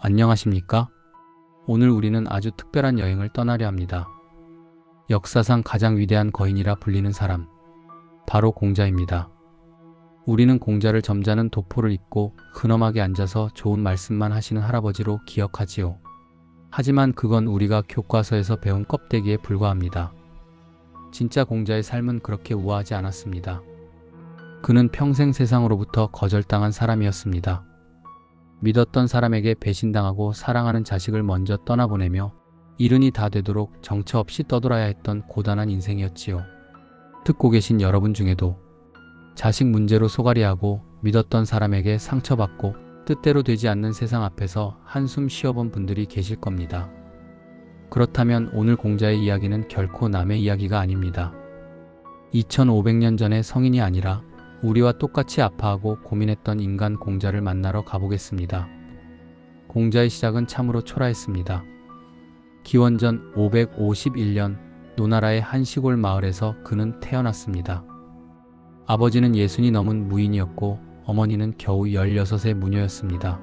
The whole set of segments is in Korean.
안녕하십니까? 오늘 우리는 아주 특별한 여행을 떠나려 합니다. 역사상 가장 위대한 거인이라 불리는 사람, 바로 공자입니다. 우리는 공자를 점잖은 도포를 입고 근엄하게 앉아서 좋은 말씀만 하시는 할아버지로 기억하지요. 하지만 그건 우리가 교과서에서 배운 껍데기에 불과합니다. 진짜 공자의 삶은 그렇게 우아하지 않았습니다. 그는 평생 세상으로부터 거절당한 사람이었습니다. 믿었던 사람에게 배신당하고 사랑하는 자식을 먼저 떠나보내며 이른이 다 되도록 정처 없이 떠돌아야 했던 고단한 인생이었지요. 듣고 계신 여러분 중에도 자식 문제로 소갈이하고 믿었던 사람에게 상처받고 뜻대로 되지 않는 세상 앞에서 한숨 쉬어본 분들이 계실 겁니다. 그렇다면 오늘 공자의 이야기는 결코 남의 이야기가 아닙니다. 2500년 전의 성인이 아니라 우리와 똑같이 아파하고 고민했던 인간 공자를 만나러 가보겠습니다. 공자의 시작은 참으로 초라했습니다. 기원전 551년 노나라의 한 시골 마을에서 그는 태어났습니다. 아버지는 60이 넘은 무인이었고 어머니는 겨우 16의 무녀였습니다.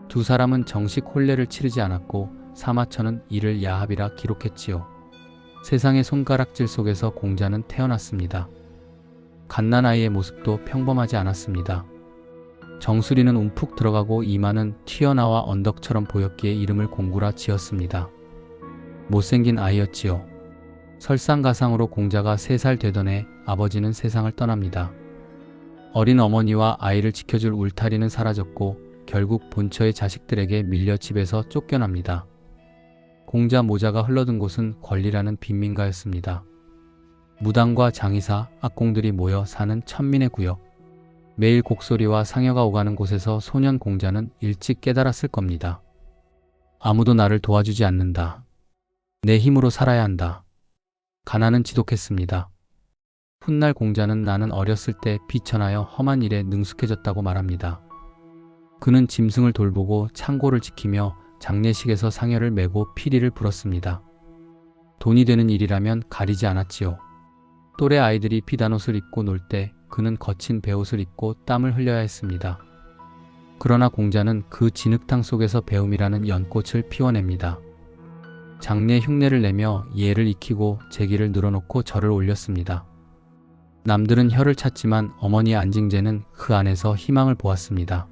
두 사람은 정식 혼례를 치르지 않았고 사마천은 이를 야합이라 기록했지요. 세상의 손가락질 속에서 공자는 태어났습니다. 갓난아이의 모습도 평범하지 않았습니다. 정수리는 움푹 들어가고 이마는 튀어나와 언덕처럼 보였기에 이름을 공구라 지었습니다. 못생긴 아이였지요. 설상가상으로 공자가 3살 되던 해 아버지는 세상을 떠납니다. 어린 어머니와 아이를 지켜줄 울타리는 사라졌고 결국 본처의 자식들에게 밀려 집에서 쫓겨납니다. 공자 모자가 흘러든 곳은 권리라는 빈민가였습니다. 무당과 장의사, 악공들이 모여 사는 천민의 구역. 매일 곡소리와 상여가 오가는 곳에서 소년 공자는 일찍 깨달았을 겁니다. 아무도 나를 도와주지 않는다. 내 힘으로 살아야 한다. 가난은 지독했습니다. 훗날 공자는 나는 어렸을 때 비천하여 험한 일에 능숙해졌다고 말합니다. 그는 짐승을 돌보고 창고를 지키며 장례식에서 상여를 메고 피리를 불었습니다. 돈이 되는 일이라면 가리지 않았지요. 또래 아이들이 비단옷을 입고 놀 때 그는 거친 베옷을 입고 땀을 흘려야 했습니다. 그러나 공자는 그 진흙탕 속에서 배움이라는 연꽃을 피워냅니다. 장례 흉내를 내며 예를 익히고 제기를 늘어놓고 절을 올렸습니다. 남들은 혀를 찾지만 어머니의 안징제는 그 안에서 희망을 보았습니다.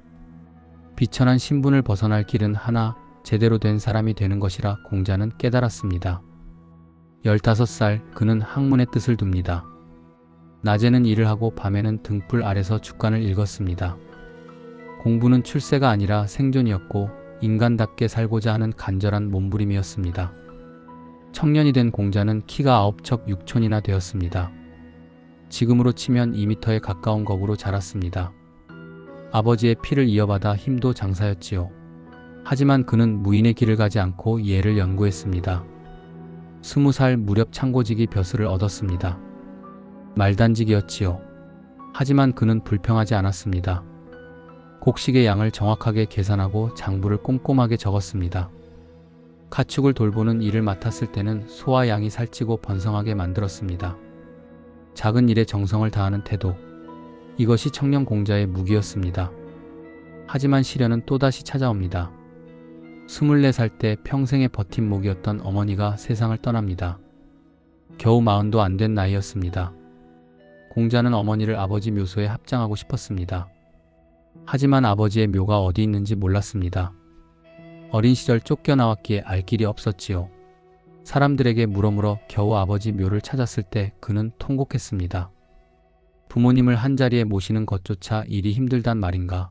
비천한 신분을 벗어날 길은 하나, 제대로 된 사람이 되는 것이라 공자는 깨달았습니다. 15살 그는 학문의 뜻을 둡니다. 낮에는 일을 하고 밤에는 등불 아래서 주간을 읽었습니다. 공부는 출세가 아니라 생존이었고 인간답게 살고자 하는 간절한 몸부림이었습니다. 청년이 된 공자는 키가 9척 6촌이나 되었습니다. 지금으로 치면 2m에 가까운 거구로 자랐습니다. 아버지의 피를 이어받아 힘도 장사였지요. 하지만 그는 무인의 길을 가지 않고 예를 연구했습니다. 20살 무렵 창고지기 벼슬을 얻었습니다. 말단지기였지요. 하지만 그는 불평하지 않았습니다. 곡식의 양을 정확하게 계산하고 장부를 꼼꼼하게 적었습니다. 가축을 돌보는 일을 맡았을 때는 소와 양이 살찌고 번성하게 만들었습니다. 작은 일에 정성을 다하는 태도, 이것이 청년 공자의 무기였습니다. 하지만 시련은 또다시 찾아옵니다. 24살 때 평생의 버팀목이었던 어머니가 세상을 떠납니다. 겨우 40도 안 된 나이였습니다. 공자는 어머니를 아버지 묘소에 합장하고 싶었습니다. 하지만 아버지의 묘가 어디 있는지 몰랐습니다. 어린 시절 쫓겨나왔기에 알 길이 없었지요. 사람들에게 물어물어 겨우 아버지 묘를 찾았을 때 그는 통곡했습니다. 부모님을 한자리에 모시는 것조차 일이 힘들단 말인가.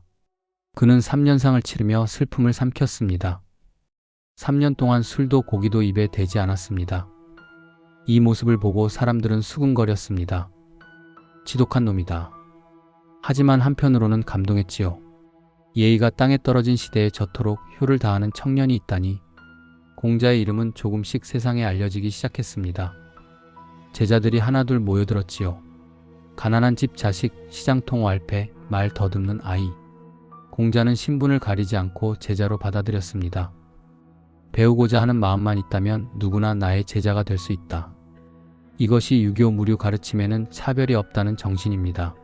그는 3년상을 치르며 슬픔을 삼켰습니다. 3년 동안 술도 고기도 입에 대지 않았습니다. 이 모습을 보고 사람들은 수군거렸습니다. 지독한 놈이다. 하지만 한편으로는 감동했지요. 예의가 땅에 떨어진 시대에 저토록 효를 다하는 청년이 있다니. 공자의 이름은 조금씩 세상에 알려지기 시작했습니다. 제자들이 하나둘 모여들었지요. 가난한 집 자식, 시장통 왈패, 말 더듬는 아이. 공자는 신분을 가리지 않고 제자로 받아들였습니다. 배우고자 하는 마음만 있다면 누구나 나의 제자가 될 수 있다. 이것이 유교 무류 가르침에는 차별이 없다는 정신입니다.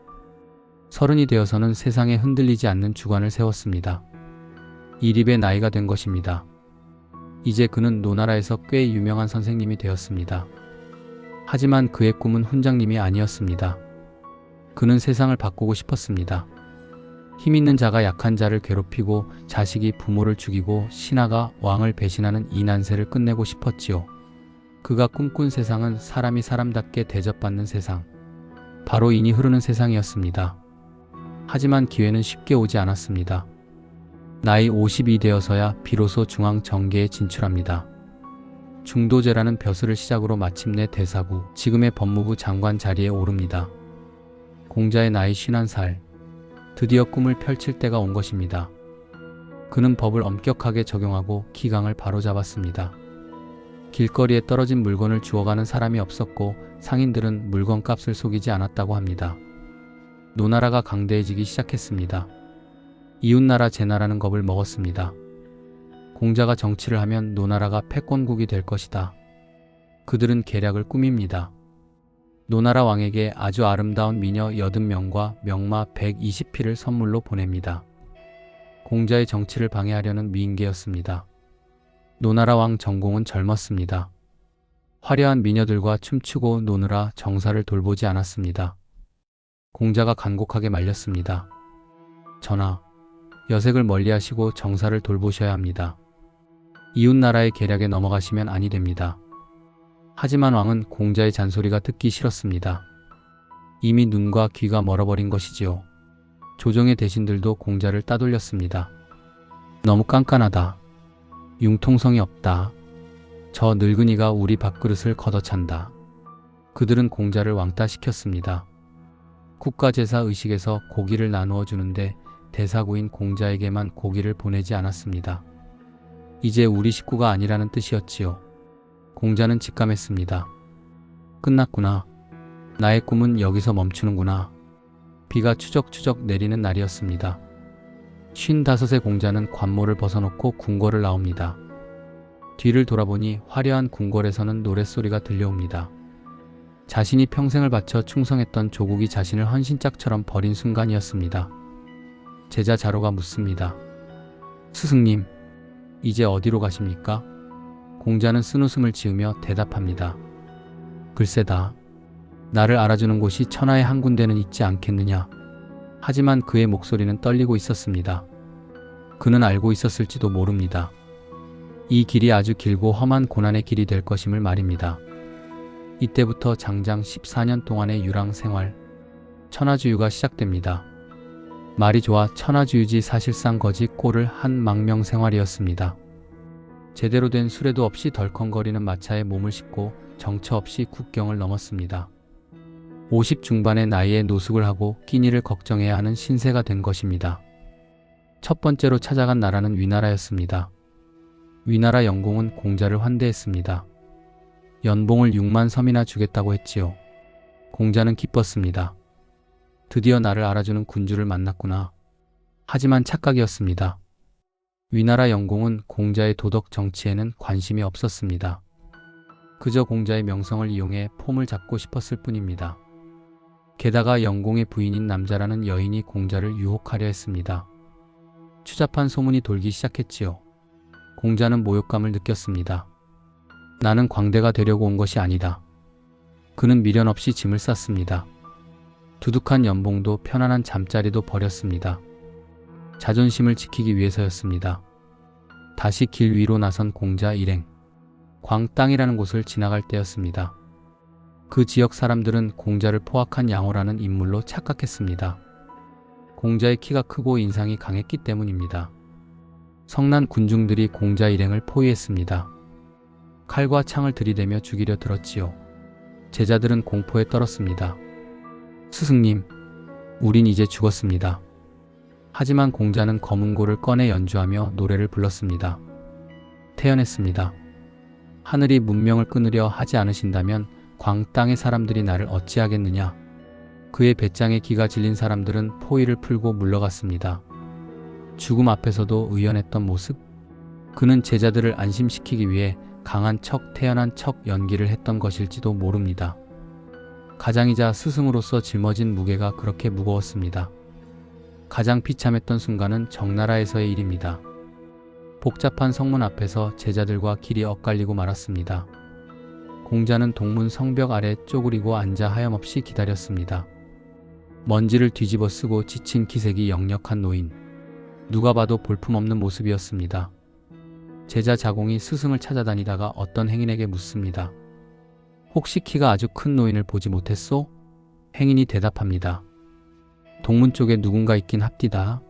30이 되어서는 세상에 흔들리지 않는 주관을 세웠습니다. 이립의 나이가 된 것입니다. 이제 그는 노나라에서 꽤 유명한 선생님이 되었습니다. 하지만 그의 꿈은 훈장님이 아니었습니다. 그는 세상을 바꾸고 싶었습니다. 힘 있는 자가 약한 자를 괴롭히고 자식이 부모를 죽이고 신하가 왕을 배신하는 이 난세를 끝내고 싶었지요. 그가 꿈꾼 세상은 사람이 사람답게 대접받는 세상, 바로 인이 흐르는 세상이었습니다. 하지만 기회는 쉽게 오지 않았습니다. 나이 50이 되어서야 비로소 중앙 정계에 진출합니다. 중도제라는 벼슬을 시작으로 마침내 대사구, 지금의 법무부 장관 자리에 오릅니다. 공자의 나이 51살, 드디어 꿈을 펼칠 때가 온 것입니다. 그는 법을 엄격하게 적용하고 기강을 바로잡았습니다. 길거리에 떨어진 물건을 주워가는 사람이 없었고 상인들은 물건값을 속이지 않았다고 합니다. 노나라가 강대해지기 시작했습니다. 이웃나라 제나라는 겁을 먹었습니다. 공자가 정치를 하면 노나라가 패권국이 될 것이다. 그들은 계략을 꾸밉니다. 노나라 왕에게 아주 아름다운 미녀 80명과 명마 120匹를 선물로 보냅니다. 공자의 정치를 방해하려는 미인계였습니다. 노나라 왕 정공은 젊었습니다. 화려한 미녀들과 춤추고 노느라 정사를 돌보지 않았습니다. 공자가 간곡하게 말렸습니다. 전하, 여색을 멀리하시고 정사를 돌보셔야 합니다. 이웃나라의 계략에 넘어가시면 아니 됩니다. 하지만 왕은 공자의 잔소리가 듣기 싫었습니다. 이미 눈과 귀가 멀어버린 것이지요. 조정의 대신들도 공자를 따돌렸습니다. 너무 깐깐하다. 융통성이 없다. 저 늙은이가 우리 밥그릇을 걷어찬다. 그들은 공자를 왕따시켰습니다. 국가제사 의식에서 고기를 나누어 주는데 대사구인 공자에게만 고기를 보내지 않았습니다. 이제 우리 식구가 아니라는 뜻이었지요. 공자는 직감했습니다. 끝났구나. 나의 꿈은 여기서 멈추는구나. 비가 추적추적 내리는 날이었습니다. 55의 공자는 관모를 벗어놓고 궁궐을 나옵니다. 뒤를 돌아보니 화려한 궁궐에서는 노랫소리가 들려옵니다. 자신이 평생을 바쳐 충성했던 조국이 자신을 헌신짝처럼 버린 순간이었습니다. 제자 자로가 묻습니다. 스승님, 이제 어디로 가십니까? 공자는 쓴웃음을 지으며 대답합니다. 글쎄다. 나를 알아주는 곳이 천하에 한 군데는 있지 않겠느냐. 하지만 그의 목소리는 떨리고 있었습니다. 그는 알고 있었을지도 모릅니다. 이 길이 아주 길고 험한 고난의 길이 될 것임을 말입니다. 이때부터 장장 14년 동안의 유랑 생활, 천하주유가 시작됩니다. 말이 좋아 천하주유지 사실상 거지 꼴을 한 망명 생활이었습니다. 제대로 된 수레도 없이 덜컹거리는 마차에 몸을 싣고 정처 없이 국경을 넘었습니다. 50 중반의 나이에 노숙을 하고 끼니를 걱정해야 하는 신세가 된 것입니다. 첫 번째로 찾아간 나라는 위나라였습니다. 위나라 영공은 공자를 환대했습니다. 연봉을 6만 섬이나 주겠다고 했지요. 공자는 기뻤습니다. 드디어 나를 알아주는 군주를 만났구나. 하지만 착각이었습니다. 위나라 영공은 공자의 도덕 정치에는 관심이 없었습니다. 그저 공자의 명성을 이용해 폼을 잡고 싶었을 뿐입니다. 게다가 영공의 부인인 남자라는 여인이 공자를 유혹하려 했습니다. 추잡한 소문이 돌기 시작했지요. 공자는 모욕감을 느꼈습니다. 나는 광대가 되려고 온 것이 아니다. 그는 미련 없이 짐을 쌌습니다. 두둑한 연봉도 편안한 잠자리도 버렸습니다. 자존심을 지키기 위해서였습니다. 다시 길 위로 나선 공자 일행. 광땅이라는 곳을 지나갈 때였습니다. 그 지역 사람들은 공자를 포악한 양호라는 인물로 착각했습니다. 공자의 키가 크고 인상이 강했기 때문입니다. 성난 군중들이 공자 일행을 포위했습니다. 칼과 창을 들이대며 죽이려 들었지요. 제자들은 공포에 떨었습니다. 스승님, 우린 이제 죽었습니다. 하지만 공자는 검은고를 꺼내 연주하며 노래를 불렀습니다. 태연했습니다. 하늘이 문명을 끊으려 하지 않으신다면 광땅의 사람들이 나를 어찌하겠느냐. 그의 배짱에 기가 질린 사람들은 포위를 풀고 물러갔습니다. 죽음 앞에서도 의연했던 모습? 그는 제자들을 안심시키기 위해 강한 척, 태연한 척 연기를 했던 것일지도 모릅니다. 가장이자 스승으로서 짊어진 무게가 그렇게 무거웠습니다. 가장 비참했던 순간은 정나라에서의 일입니다. 복잡한 성문 앞에서 제자들과 길이 엇갈리고 말았습니다. 공자는 동문 성벽 아래 쪼그리고 앉아 하염없이 기다렸습니다. 먼지를 뒤집어 쓰고 지친 기색이 역력한 노인. 누가 봐도 볼품없는 모습이었습니다. 제자 자공이 스승을 찾아다니다가 어떤 행인에게 묻습니다. 혹시 키가 아주 큰 노인을 보지 못했소? 행인이 대답합니다. 동문 쪽에 누군가 있긴 합디다.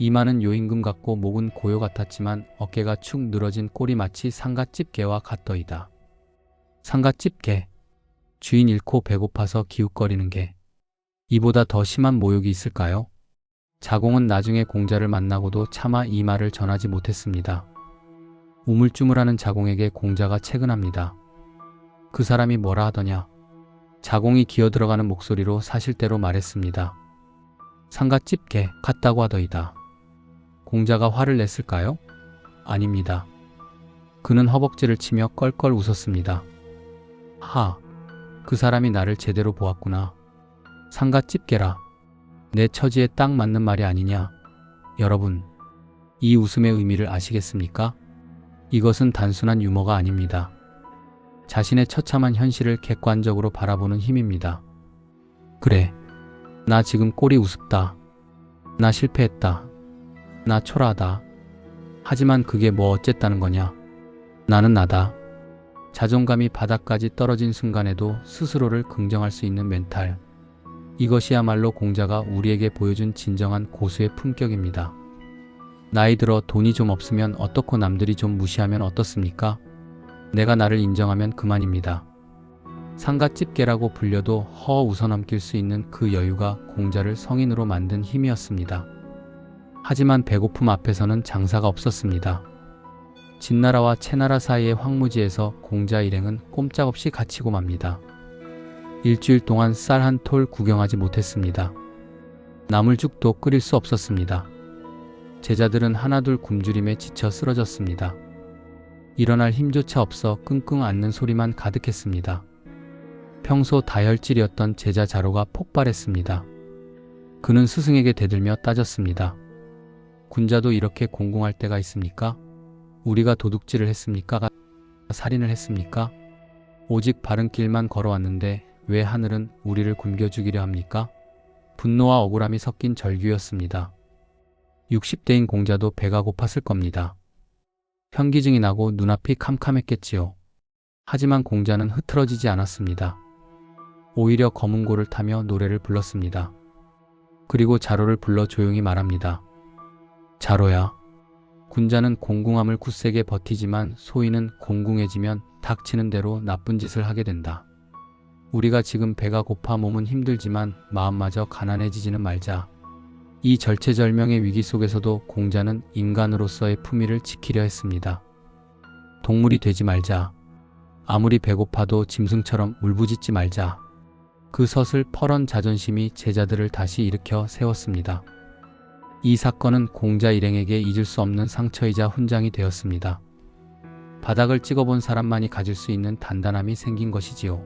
이마는 요임금 같고 목은 고요 같았지만 어깨가 축 늘어진 꼴이 마치 상갓집개와 같더이다. 상갓집개. 주인 잃고 배고파서 기웃거리는 게 이보다 더 심한 모욕이 있을까요? 자공은 나중에 공자를 만나고도 차마 이 말을 전하지 못했습니다. 우물쭈물하는 자공에게 공자가 채근합니다. 그 사람이 뭐라 하더냐? 자공이 기어들어가는 목소리로 사실대로 말했습니다. 상갓집개 같다고 하더이다. 공자가 화를 냈을까요? 아닙니다. 그는 허벅지를 치며 껄껄 웃었습니다. 하, 그 사람이 나를 제대로 보았구나. 상갓집개라. 내 처지에 딱 맞는 말이 아니냐. 여러분, 이 웃음의 의미를 아시겠습니까? 이것은 단순한 유머가 아닙니다. 자신의 처참한 현실을 객관적으로 바라보는 힘입니다. 그래, 나 지금 꼴이 우습다. 나 실패했다. 나 초라하다. 하지만 그게 뭐 어쨌다는 거냐. 나는 나다. 자존감이 바닥까지 떨어진 순간에도 스스로를 긍정할 수 있는 멘탈. 이것이야말로 공자가 우리에게 보여준 진정한 고수의 품격입니다. 나이 들어 돈이 좀 없으면 어떻고 남들이 좀 무시하면 어떻습니까? 내가 나를 인정하면 그만입니다. 상갓집개라고 불려도 허 웃어넘길 수 있는 그 여유가 공자를 성인으로 만든 힘이었습니다. 하지만 배고픔 앞에서는 장사가 없었습니다. 진나라와 채나라 사이의 황무지에서 공자 일행은 꼼짝없이 갇히고 맙니다. 일주일 동안 쌀 한 톨 구경하지 못했습니다. 나물죽도 끓일 수 없었습니다. 제자들은 하나둘 굶주림에 지쳐 쓰러졌습니다. 일어날 힘조차 없어 끙끙 앓는 소리만 가득했습니다. 평소 다혈질이었던 제자 자로가 폭발했습니다. 그는 스승에게 대들며 따졌습니다. 군자도 이렇게 공공할 때가 있습니까? 우리가 도둑질을 했습니까? 살인을 했습니까? 오직 바른 길만 걸어왔는데 왜 하늘은 우리를 굶겨 죽이려 합니까? 분노와 억울함이 섞인 절규였습니다. 60대인 공자도 배가 고팠을 겁니다. 현기증이 나고 눈앞이 캄캄했겠지요. 하지만 공자는 흐트러지지 않았습니다. 오히려 검은고를 타며 노래를 불렀습니다. 그리고 자로를 불러 조용히 말합니다. 자로야, 군자는 공궁함을 굳세게 버티지만 소인은 공궁해지면 닥치는 대로 나쁜 짓을 하게 된다. 우리가 지금 배가 고파 몸은 힘들지만 마음마저 가난해지지는 말자. 이 절체절명의 위기 속에서도 공자는 인간으로서의 품위를 지키려 했습니다. 동물이 되지 말자. 아무리 배고파도 짐승처럼 울부짖지 말자. 그 서슬퍼런 자존심이 제자들을 다시 일으켜 세웠습니다. 이 사건은 공자 일행에게 잊을 수 없는 상처이자 훈장이 되었습니다. 바닥을 찍어본 사람만이 가질 수 있는 단단함이 생긴 것이지요.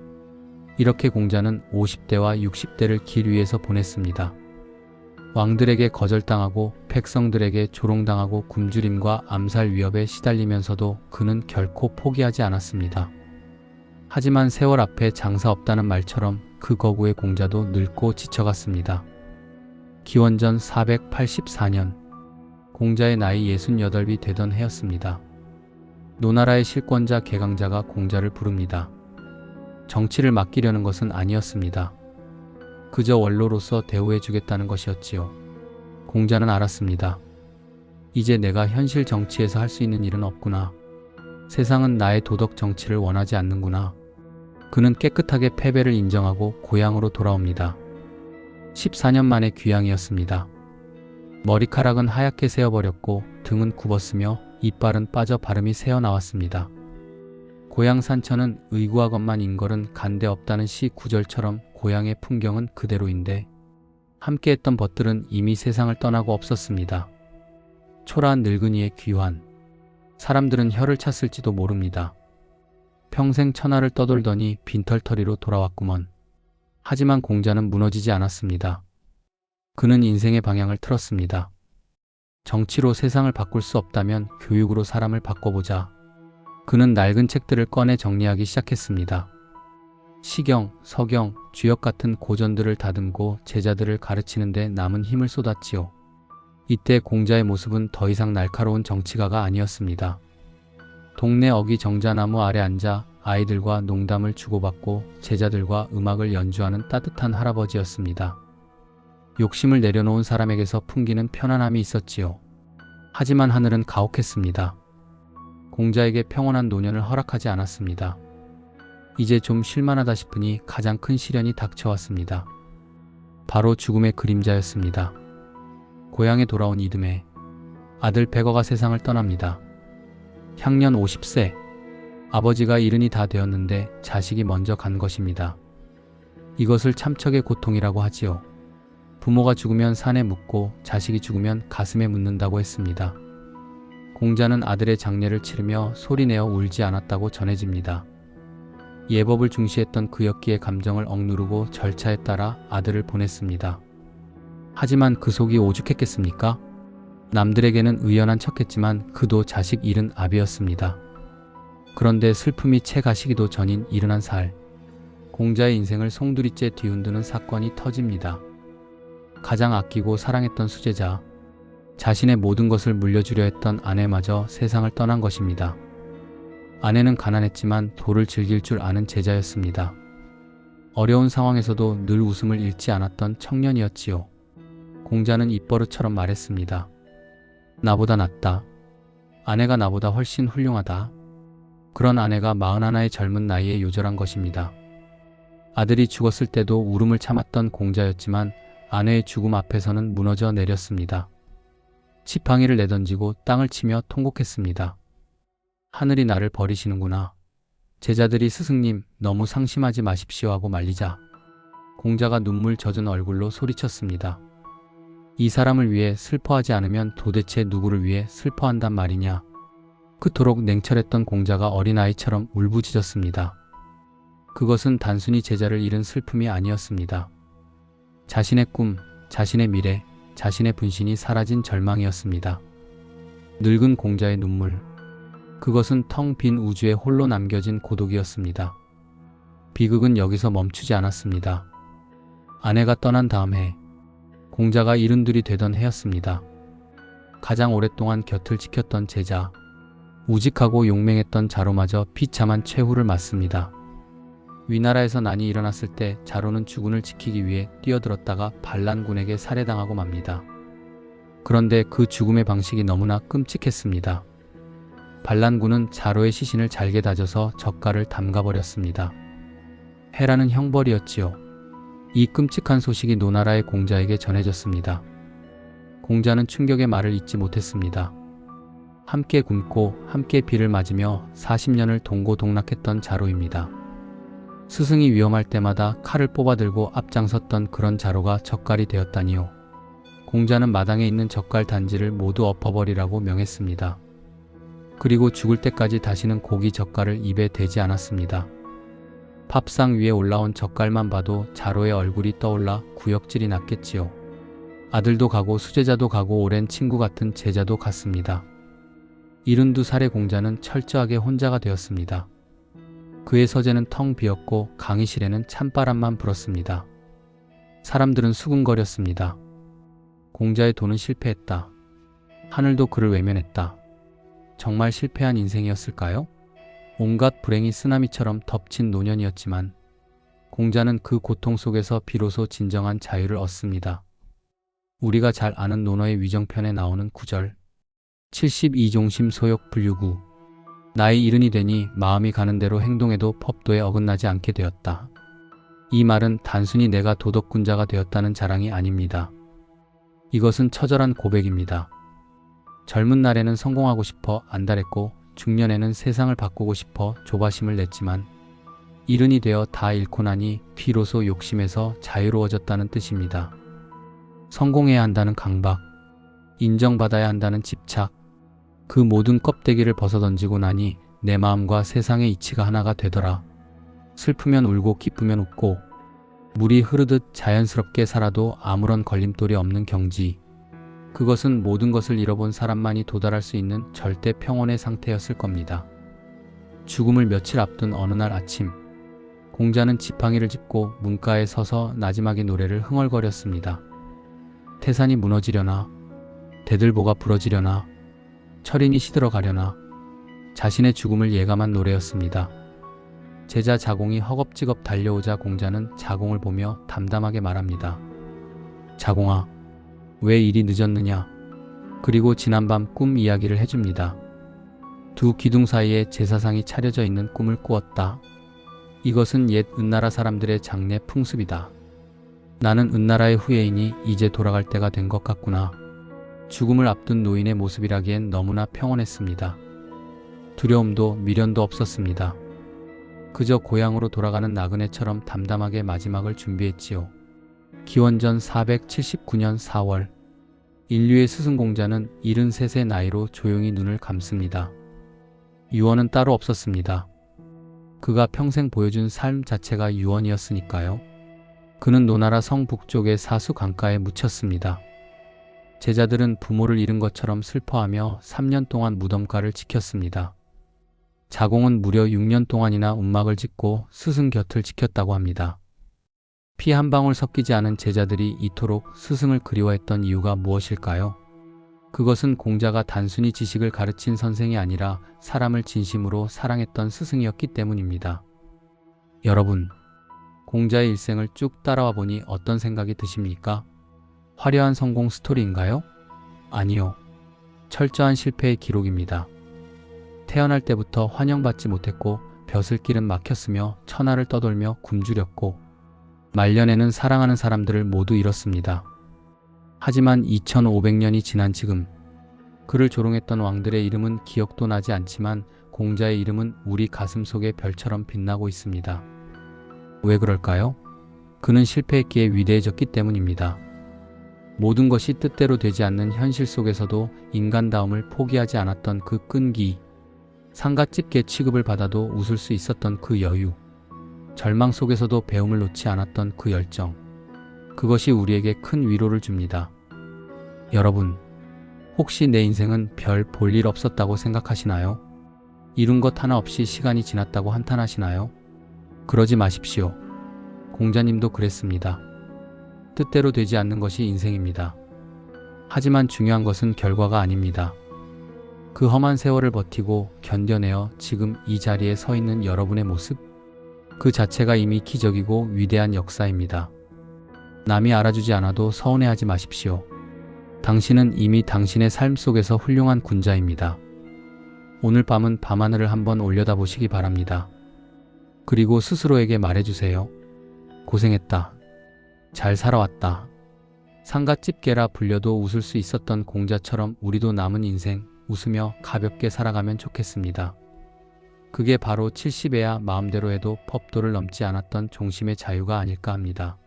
이렇게 공자는 50대와 60대를 길 위에서 보냈습니다. 왕들에게 거절당하고 백성들에게 조롱당하고 굶주림과 암살 위협에 시달리면서도 그는 결코 포기하지 않았습니다. 하지만 세월 앞에 장사 없다는 말처럼 그 거구의 공자도 늙고 지쳐갔습니다. 기원전 484년 공자의 나이 68이 되던 해였습니다. 노나라의 실권자 개강자가 공자를 부릅니다. 정치를 맡기려는 것은 아니었습니다. 그저 원로로서 대우해주겠다는 것이었지요. 공자는 알았습니다. 이제 내가 현실 정치에서 할 수 있는 일은 없구나. 세상은 나의 도덕 정치를 원하지 않는구나. 그는 깨끗하게 패배를 인정하고 고향으로 돌아옵니다. 14년 만의 귀향이었습니다. 머리카락은 하얗게 새어버렸고 등은 굽었으며 이빨은 빠져 발음이 새어나왔습니다. 고향 산천은 의구하건만 인걸은 간대 없다는 시 구절처럼 고향의 풍경은 그대로인데 함께했던 벗들은 이미 세상을 떠나고 없었습니다. 초라한 늙은이의 귀환. 사람들은 혀를 찼을지도 모릅니다. 평생 천하를 떠돌더니 빈털터리로 돌아왔구먼. 하지만 공자는 무너지지 않았습니다. 그는 인생의 방향을 틀었습니다. 정치로 세상을 바꿀 수 없다면 교육으로 사람을 바꿔보자. 그는 낡은 책들을 꺼내 정리하기 시작했습니다. 시경, 서경, 주역 같은 고전들을 다듬고 제자들을 가르치는 데 남은 힘을 쏟았지요. 이때 공자의 모습은 더 이상 날카로운 정치가가 아니었습니다. 동네 어귀 정자나무 아래 앉아 아이들과 농담을 주고받고 제자들과 음악을 연주하는 따뜻한 할아버지였습니다. 욕심을 내려놓은 사람에게서 풍기는 편안함이 있었지요. 하지만 하늘은 가혹했습니다. 공자에게 평온한 노년을 허락하지 않았습니다. 이제 좀 쉴만하다 싶으니 가장 큰 시련이 닥쳐왔습니다. 바로 죽음의 그림자였습니다. 고향에 돌아온 이듬해 아들 백어가 세상을 떠납니다. 향년 50세, 아버지가 일흔이 다 되었는데 자식이 먼저 간 것입니다. 이것을 참척의 고통이라고 하지요. 부모가 죽으면 산에 묻고 자식이 죽으면 가슴에 묻는다고 했습니다. 공자는 아들의 장례를 치르며 소리내어 울지 않았다고 전해집니다. 예법을 중시했던 그였기에 감정을 억누르고 절차에 따라 아들을 보냈습니다. 하지만 그 속이 오죽했겠습니까? 남들에게는 의연한 척했지만 그도 자식 잃은 아비였습니다. 그런데 슬픔이 채 가시기도 전인 71살, 공자의 인생을 송두리째 뒤흔드는 사건이 터집니다. 가장 아끼고 사랑했던 수제자, 자신의 모든 것을 물려주려 했던 아내마저 세상을 떠난 것입니다. 아내는 가난했지만 도를 즐길 줄 아는 제자였습니다. 어려운 상황에서도 늘 웃음을 잃지 않았던 청년이었지요. 공자는 입버릇처럼 말했습니다. 나보다 낫다. 아내가 나보다 훨씬 훌륭하다. 그런 아내가 41의 젊은 나이에 요절한 것입니다. 아들이 죽었을 때도 울음을 참았던 공자였지만 아내의 죽음 앞에서는 무너져 내렸습니다. 지팡이를 내던지고 땅을 치며 통곡했습니다. 하늘이 나를 버리시는구나. 제자들이 스승님 너무 상심하지 마십시오 하고 말리자 공자가 눈물 젖은 얼굴로 소리쳤습니다. 이 사람을 위해 슬퍼하지 않으면 도대체 누구를 위해 슬퍼한단 말이냐. 그토록 냉철했던 공자가 어린아이처럼 울부짖었습니다. 그것은 단순히 제자를 잃은 슬픔이 아니었습니다. 자신의 꿈, 자신의 미래, 자신의 분신이 사라진 절망이었습니다. 늙은 공자의 눈물, 그것은 텅 빈 우주에 홀로 남겨진 고독이었습니다. 비극은 여기서 멈추지 않았습니다. 아내가 떠난 다음 해, 공자가 이른둘이 되던 해였습니다. 가장 오랫동안 곁을 지켰던 제자, 우직하고 용맹했던 자로마저 비참한 최후를 맞습니다. 위나라에서 난이 일어났을 때 자로는 주군을 지키기 위해 뛰어들었다가 반란군에게 살해당하고 맙니다. 그런데 그 죽음의 방식이 너무나 끔찍했습니다. 반란군은 자로의 시신을 잘게 다져서 젓갈을 담가버렸습니다. 해라는 형벌이었지요. 이 끔찍한 소식이 노나라의 공자에게 전해졌습니다. 공자는 충격의 말을 잊지 못했습니다. 함께 굶고 함께 비를 맞으며 40년을 동고동락했던 자로입니다. 스승이 위험할 때마다 칼을 뽑아들고 앞장섰던 그런 자로가 젓갈이 되었다니요. 공자는 마당에 있는 젓갈 단지를 모두 엎어버리라고 명했습니다. 그리고 죽을 때까지 다시는 고기 젓갈을 입에 대지 않았습니다. 밥상 위에 올라온 젓갈만 봐도 자로의 얼굴이 떠올라 구역질이 났겠지요. 아들도 가고 수제자도 가고 오랜 친구 같은 제자도 갔습니다. 72살의 공자는 철저하게 혼자가 되었습니다. 그의 서재는 텅 비었고 강의실에는 찬바람만 불었습니다. 사람들은 수군거렸습니다. 공자의 도는 실패했다. 하늘도 그를 외면했다. 정말 실패한 인생이었을까요? 온갖 불행이 쓰나미처럼 덮친 노년이었지만 공자는 그 고통 속에서 비로소 진정한 자유를 얻습니다. 우리가 잘 아는 논어의 위정편에 나오는 구절 72종심 소욕 불유구 나이 이른이 되니 마음이 가는 대로 행동해도 법도에 어긋나지 않게 되었다. 이 말은 단순히 내가 도덕군자가 되었다는 자랑이 아닙니다. 이것은 처절한 고백입니다. 젊은 날에는 성공하고 싶어 안달했고 중년에는 세상을 바꾸고 싶어 조바심을 냈지만 이른이 되어 다 잃고 나니 비로소 욕심에서 자유로워졌다는 뜻입니다. 성공해야 한다는 강박, 인정받아야 한다는 집착, 그 모든 껍데기를 벗어던지고 나니 내 마음과 세상의 이치가 하나가 되더라. 슬프면 울고 기쁘면 웃고 물이 흐르듯 자연스럽게 살아도 아무런 걸림돌이 없는 경지. 그것은 모든 것을 잃어본 사람만이 도달할 수 있는 절대 평온의 상태였을 겁니다. 죽음을 며칠 앞둔 어느 날 아침, 공자는 지팡이를 짚고 문가에 서서 나지막의 노래를 흥얼거렸습니다. 태산이 무너지려나, 대들보가 부러지려나, 철인이 시들어가려나, 자신의 죽음을 예감한 노래였습니다. 제자 자공이 허겁지겁 달려오자 공자는 자공을 보며 담담하게 말합니다. 자공아, 왜 이리 늦었느냐? 그리고 지난밤 꿈 이야기를 해줍니다. 두 기둥 사이에 제사상이 차려져 있는 꿈을 꾸었다. 이것은 옛 은나라 사람들의 장례 풍습이다. 나는 은나라의 후예이니 이제 돌아갈 때가 된 것 같구나. 죽음을 앞둔 노인의 모습이라기엔 너무나 평온했습니다. 두려움도 미련도 없었습니다. 그저 고향으로 돌아가는 나그네처럼 담담하게 마지막을 준비했지요. 기원전 479년 4월, 인류의 스승공자는 73세 나이로 조용히 눈을 감습니다. 유언은 따로 없었습니다. 그가 평생 보여준 삶 자체가 유언이었으니까요. 그는 노나라 성북쪽의 사수 강가에 묻혔습니다. 제자들은 부모를 잃은 것처럼 슬퍼하며 3년 동안 무덤가를 지켰습니다. 자공은 무려 6년 동안이나 움막을 짓고 스승 곁을 지켰다고 합니다. 피 한 방울 섞이지 않은 제자들이 이토록 스승을 그리워했던 이유가 무엇일까요? 그것은 공자가 단순히 지식을 가르친 선생이 아니라 사람을 진심으로 사랑했던 스승이었기 때문입니다. 여러분, 공자의 일생을 쭉 따라와 보니 어떤 생각이 드십니까? 화려한 성공 스토리인가요? 아니요. 철저한 실패의 기록입니다. 태어날 때부터 환영받지 못했고 벼슬길은 막혔으며 천하를 떠돌며 굶주렸고 말년에는 사랑하는 사람들을 모두 잃었습니다. 하지만 2500년이 지난 지금 그를 조롱했던 왕들의 이름은 기억도 나지 않지만 공자의 이름은 우리 가슴 속에 별처럼 빛나고 있습니다. 왜 그럴까요? 그는 실패했기에 위대해졌기 때문입니다. 모든 것이 뜻대로 되지 않는 현실 속에서도 인간다움을 포기하지 않았던 그 끈기, 상갓집게 취급을 받아도 웃을 수 있었던 그 여유, 절망 속에서도 배움을 놓지 않았던 그 열정, 그것이 우리에게 큰 위로를 줍니다. 여러분, 혹시 내 인생은 별 볼 일 없었다고 생각하시나요? 이룬 것 하나 없이 시간이 지났다고 한탄하시나요? 그러지 마십시오. 공자님도 그랬습니다. 뜻대로 되지 않는 것이 인생입니다. 하지만 중요한 것은 결과가 아닙니다. 그 험한 세월을 버티고 견뎌내어 지금 이 자리에 서 있는 여러분의 모습, 그 자체가 이미 기적이고 위대한 역사입니다. 남이 알아주지 않아도 서운해하지 마십시오. 당신은 이미 당신의 삶 속에서 훌륭한 군자입니다. 오늘 밤은 밤하늘을 한번 올려다보시기 바랍니다. 그리고 스스로에게 말해주세요. 고생했다. 잘 살아왔다. 상갓집게라 불려도 웃을 수 있었던 공자처럼 우리도 남은 인생 웃으며 가볍게 살아가면 좋겠습니다. 그게 바로 70에야 마음대로 해도 법도를 넘지 않았던 종심의 자유가 아닐까 합니다.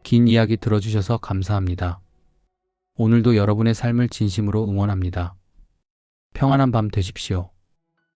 긴 이야기 들어주셔서 감사합니다. 오늘도 여러분의 삶을 진심으로 응원합니다. 평안한 밤 되십시오.